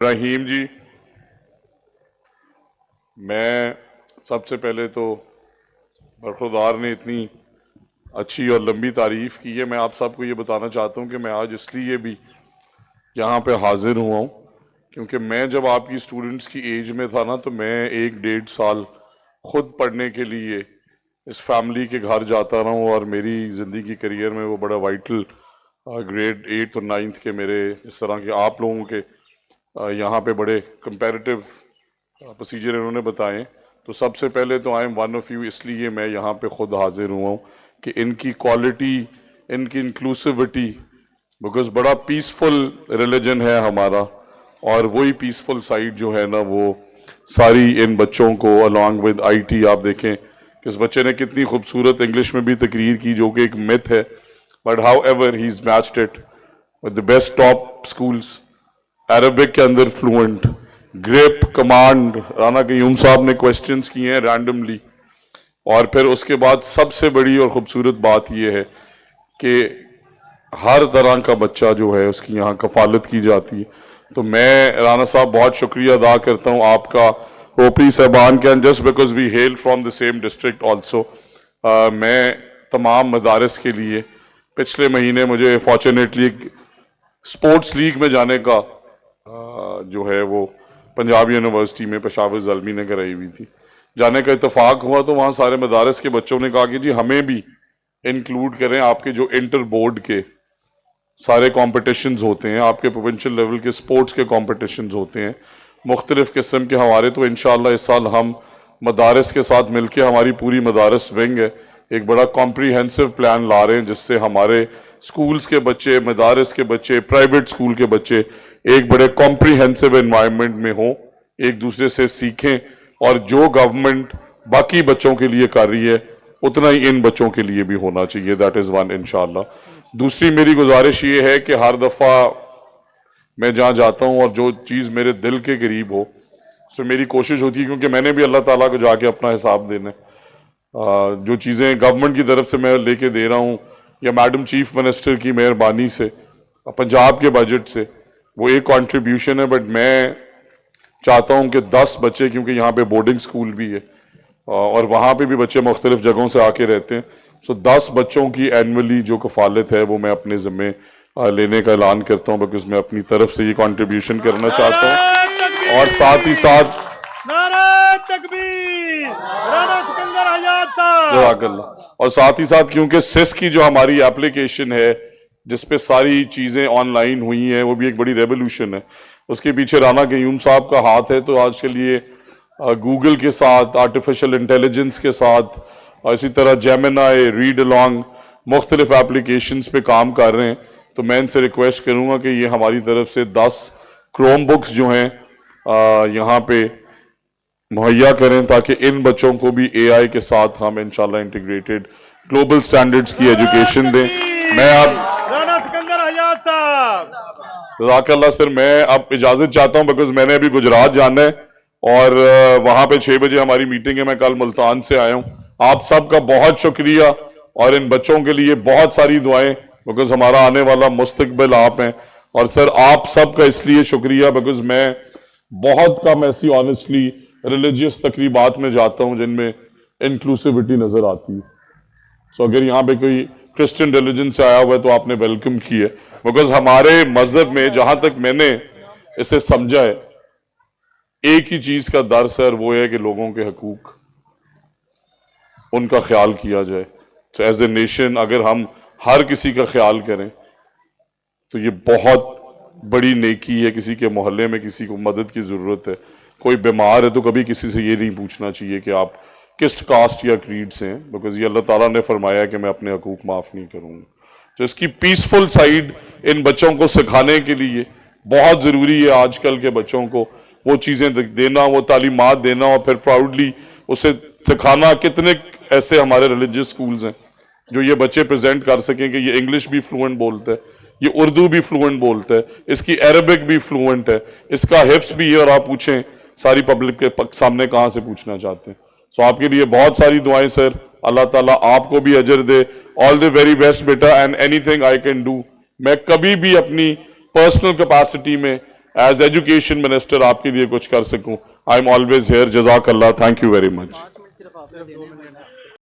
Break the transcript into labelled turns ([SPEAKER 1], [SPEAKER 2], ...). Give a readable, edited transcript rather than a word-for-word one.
[SPEAKER 1] ابراہیم جی، میں سب سے پہلے تو برخوردار نے اتنی اچھی اور لمبی تعریف کی ہے. میں آپ سب کو یہ بتانا چاہتا ہوں کہ میں آج اس لیے بھی یہاں پہ حاضر ہوا ہوں کیونکہ میں جب آپ کی اسٹوڈنٹس کی ایج میں تھا نا تو میں 1-1.5 سال خود پڑھنے کے لیے اس فیملی کے گھر جاتا رہا ہوں، اور میری زندگی کیریئر میں وہ بڑا وائٹل گریڈ 8 اور 9 کے میرے اس طرح کے آپ لوگوں کے یہاں پہ بڑے کمپیریٹیو پروسیجر انہوں نے بتائے. تو سب سے پہلے تو I am one of you, اس لیے میں یہاں پہ خود حاضر ہوا ہوں کہ ان کی کوالٹی، ان کی انکلوسیوٹی، بیکاز بڑا پیسفل ریلیجن ہے ہمارا، اور وہی پیسفل سائڈ جو ہے نا وہ ساری ان بچوں کو along with آئی ٹی. آپ دیکھیں کہ اس بچے نے کتنی خوبصورت انگلش میں بھی تقریر کی جو کہ ایک myth ہے، but how ever he is matched it with the best top schools. Arabic کے اندر فلوئنٹ، گریپ کمانڈ رانا قیوم صاحب نے کویسچنز کیے ہیں رینڈملی. اور پھر اس کے بعد سب سے بڑی اور خوبصورت بات یہ ہے کہ ہر طرح کا بچہ جو ہے اس کی یہاں کفالت کی جاتی ہے. تو میں رانا صاحب بہت شکریہ ادا کرتا ہوں آپ کا، اوپی صاحبان کے، just because we hail from the same district also. میں تمام مدارس کے لیے پچھلے مہینے مجھے فارچونیٹلی اسپورٹس لیگ میں جانے کا جو ہے وہ پنجاب یونیورسٹی میں پشاور زلمی نے کرائی ہوئی تھی، جانے کا اتفاق ہوا. تو وہاں سارے مدارس کے بچوں نے کہا کہ جی ہمیں بھی انکلوڈ کریں. آپ کے جو انٹر بورڈ کے سارے کمپٹیشنز ہوتے ہیں، آپ کے پروونشل لیول کے سپورٹس کے کمپٹیشنز ہوتے ہیں مختلف قسم کے ہمارے، تو انشاءاللہ اس سال ہم مدارس کے ساتھ مل کے، ہماری پوری مدارس ونگ ہے، ایک بڑا کمپریہنسو پلان لا رہے ہیں جس سے ہمارے سکولز کے بچے، مدارس کے بچے، پرائیویٹ سکول کے بچے ایک بڑے کمپریہنسو انوائرمنٹ میں ہوں، ایک دوسرے سے سیکھیں، اور جو گورنمنٹ باقی بچوں کے لیے کر رہی ہے اتنا ہی ان بچوں کے لیے بھی ہونا چاہیے. دیٹ از ون انشاءاللہ. دوسری میری گزارش یہ ہے کہ ہر دفعہ میں جہاں جاتا ہوں اور جو چیز میرے دل کے قریب ہو اس میں میری کوشش ہوتی ہے، کیونکہ میں نے بھی اللہ تعالیٰ کو جا کے اپنا حساب دینا ہے. جو چیزیں گورنمنٹ کی طرف سے میں لے کے دے رہا ہوں یا میڈم چیف منسٹر کی مہربانی سے، پنجاب کے بجٹ سے، وہ ایک کنٹریبیوشن ہے. بٹ میں چاہتا ہوں کہ 10 بچے، کیونکہ یہاں پہ بورڈنگ سکول بھی ہے اور وہاں پہ بھی بچے مختلف جگہوں سے آ کے رہتے ہیں، سو 10 بچوں کی اینولی جو کفالت ہے وہ میں اپنے ذمے لینے کا اعلان کرتا ہوں، بیکاز میں اپنی طرف سے یہ کنٹریبیوشن کرنا چاہتا ہوں. اور ساتھ ہی ساتھ
[SPEAKER 2] نعرہ تکبیر، رانا سکندر حیات صاحب،
[SPEAKER 1] جزاک اللہ. اور ساتھ ہی ساتھ کیونکہ سس کی جو ہماری اپلیکیشن ہے جس پہ ساری چیزیں آن لائن ہوئی ہیں، وہ بھی ایک بڑی ریولوشن ہے. اس کے پیچھے رانا قیوم صاحب کا ہاتھ ہے. تو آج کے لیے گوگل کے ساتھ، آرٹیفیشل انٹیلیجنس کے ساتھ، اور اسی طرح جیمنائی، ریڈ الانگ، مختلف اپلیکیشنز پہ کام کر رہے ہیں. تو میں ان سے ریکویسٹ کروں گا کہ یہ ہماری طرف سے 10 کروم بکس جو ہیں یہاں پہ مہیا کریں تاکہ ان بچوں کو بھی اے آئی کے ساتھ ہم انشاءاللہ انٹیگریٹڈ گلوبل سٹینڈرڈز کی ایجوکیشن دیں. میں اب
[SPEAKER 2] رانا سکندر حیات صاحب،
[SPEAKER 1] جزاک اللہ سر، میں اب اجازت چاہتا ہوں بیکاز میں نے ابھی گجرات جانا ہے اور وہاں پہ 6 بجے ہماری میٹنگ ہے. میں کل ملتان سے آیا ہوں. آپ سب کا بہت شکریہ اور ان بچوں کے لیے بہت ساری دعائیں، بیکاز ہمارا آنے والا مستقبل آپ ہیں. اور سر آپ سب کا اس لیے شکریہ بیکاز میں بہت کم ایسی آنیسٹلی ریلیجیس تقریبات میں جاتا ہوں جن میں انکلوسیوٹی نظر آتی ہے. سو اگر یہاں پہ کوئی کرسچن ریلیجن سے آیا ہوا ہے تو آپ نے ویلکم کی ہے، بیکاز ہمارے مذہب میں جہاں تک میں نے اسے سمجھا ہے ایک ہی چیز کا درس ہے، اور وہ ہے کہ لوگوں کے حقوق، ان کا خیال کیا جائے. تو ایز اے نیشن اگر ہم ہر کسی کا خیال کریں تو یہ بہت بڑی نیکی ہے. کسی کے محلے میں کسی کو مدد کی ضرورت ہے، کوئی بیمار ہے تو کبھی کسی سے یہ نہیں پوچھنا چاہیے کہ آپ کس کاسٹ یا کریڈ سے ہیں، بیکاز یہ اللہ تعالیٰ نے فرمایا کہ میں اپنے حقوق معاف نہیں کروں گا. تو اس کی پیسفل سائیڈ ان بچوں کو سکھانے کے لیے بہت ضروری ہے. آج کل کے بچوں کو وہ چیزیں دینا، وہ تعلیمات دینا، اور پھر پراؤڈلی اسے سکھانا. کتنے ایسے ہمارے ریلیجیس سکولز ہیں جو یہ بچے پریزنٹ کر سکیں کہ یہ انگلش بھی فلوئنٹ بولتا ہے، یہ اردو بھی فلوئنٹ بولتا ہے، اس کی عربک بھی فلوئنٹ ہے، اس کا حفظ بھی ہے. اور آپ پوچھیں ساری پبلک کے سامنے کہاں سے پوچھنا چاہتے ہیں. سو آپ کے لیے بہت ساری دعائیں سر. اللہ تعالیٰ آپ کو بھی اجر دے. آل دی ویری بیسٹ بیٹا، and anything I can do. میں کبھی بھی اپنی پرسنل کیپیسٹی میں ایز ایجوکیشن منسٹر آپ کے لیے کچھ کر سکوں. I am always here. جزاک اللہ. Thank you very much.